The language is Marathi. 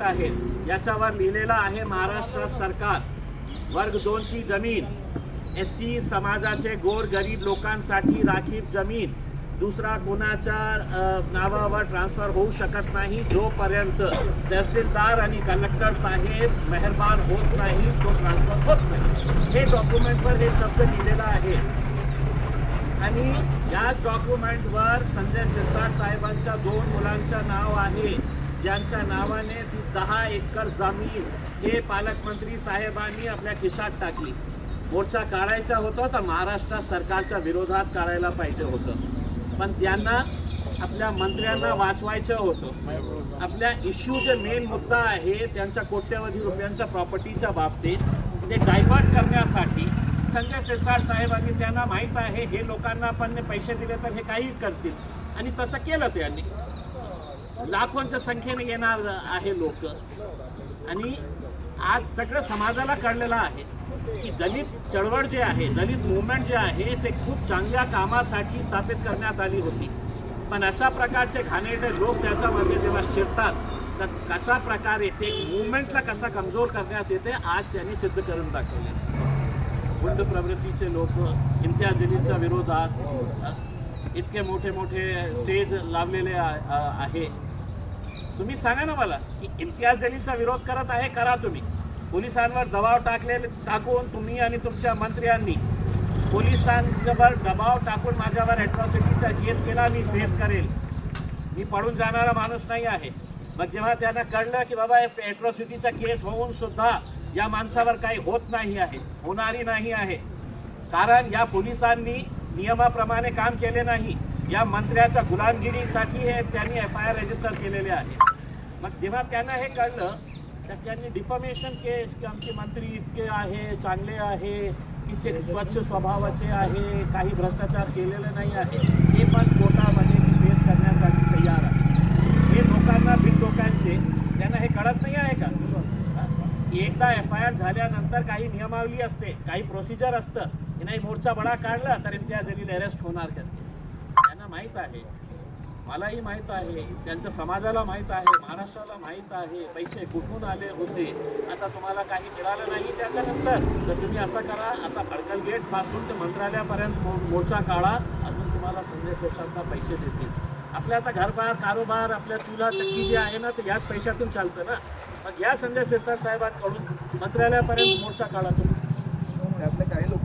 डॉक्युमेंट आहे, याच्यावर लिहिलेलं आहे महाराष्ट्र सरकार वर्ग 2 ची जमीन SC समाजाचे गोरगरीब लोकांसाठी राखीव जमीन दुसरा कोणाच्या नावावर ट्रान्सफर होऊ शकत नाही जोपर्यंत तहसीलदार आणि कलेक्टर साहेब मेहरबान होत नाही तो ट्रान्सफर होत नाही। हे डॉक्युमेंटवर हे शब्द लिहिलेला आहे आणि याच डॉक्युमेंटवर संजय शिरसाट साहेबांच्या 2 मुलांचं नाव आहे, ज्यांच्या नावाने ती 10 एकर जमीन हे पालकमंत्री साहेबांनी आपल्या खिशात टाकली। मोर्चा काढायचा होता तर महाराष्ट्र सरकारच्या विरोधात काढायला पाहिजे होतं, पण त्यांना आपल्या मंत्र्यांना वाचवायचं होतं। आपल्या इश्यू जे मेन मुद्दा आहे त्यांच्या कोट्यवधी रुपयांच्या प्रॉपर्टीच्या बाबतीत ते डायव्हर्ट करण्यासाठी संजय शिरसाट साहेबांनी त्यांना माहीत आहे हे लोकांना आपण पैसे दिले तर हे काही करतील आणि तसं केलं त्यांनी। लाखोंच्या संख्येने येणार आहे लोक आणि आज सगळं समाजाला कळलेलं आहे की दलित चळवळ जे आहे, दलित मूवमेंट जे आहे ते खूप चांगल्या कामासाठी स्थापित करण्यात आली होती, पण अशा प्रकारचे घाणेरडे लोक त्याच्यामध्ये जेव्हा शिरतात तर कशा प्रकारे ते मूवमेंटला कसा कमजोर करण्यात येते आज त्यांनी सिद्ध करून दाखवले। गुंड प्रवृत्तीचे लोक इम्तियाज जलीलच्या विरोधात इतके मोठे मोठे स्टेज लावलेले आहे। तुम्ही सांगा ना मला की इम्तियाज जलीलचा विरोध करत आहे, करा तुम्ही। पोलिसांवर दबाव टाकून तुम्ही आणि तुमच्या मंत्र्यांनी पोलिसांच्यावर दबाव टाकून माझ्यावर ॲट्रॉसिटीचा केस केला, मी फेस करेल, मी पळून जाणारा माणूस नाही आहे। मग जेव्हा त्यांना कळलं की बाबा ॲट्रॉसिटीचा केस होऊन सुद्धा या माणसावर काही होत नाही आहे, होणारी नाही आहे, कारण या पोलिसांनी नियमाप्रमाणे काम केले नाही, या मंत्र्याच्या गुलामगिरीसाठी हे त्यांनी FIR रजिस्टर केलेले आहे। मग जेव्हा त्यांना हे कळलं तर त्यांनी डिफॉमेशन केस की आमचे मंत्री इतके आहे, चांगले आहे, की ते स्वच्छ स्वभावाचे आहे, काही भ्रष्टाचार केलेले नाही आहे, हे पण कोर्टामध्ये फेस करण्यासाठी तयार आहे। हे लोकांना लोकांचे त्यांना हे कळत नाही आहे का? एकदा FIR झाल्यानंतर काही नियमावली असते, काही प्रोसिजर असतं की नाही मोर्चा बडा काढला तर इम्तियाज जलील अरेस्ट होणार कसं, त्यांना माहीत आहे, मलाही माहीत आहे, त्यांच्या समाजाला माहीत आहे, महाराष्ट्राला माहीत आहे पैसे कुठून आले होते। आता तुम्हाला काही मिळालं नाही त्याच्यानंतर तर तुम्ही असं करा, आता फडकल गेट पासून ते मंत्रालयापर्यंत मोर्चा काढा, अजून तुम्हाला संजय शिरसाटला पैसे देतील। आपल्या आता घरबार कारोबार आपल्या चुला चक्की जे आहे ना ते याच पैशातून चालतं ना, मग या संजय शिरसाट साहेबांकडून मंत्रालयापर्यंत मोर्चा काढा तुम्ही। त्यातले काही लोक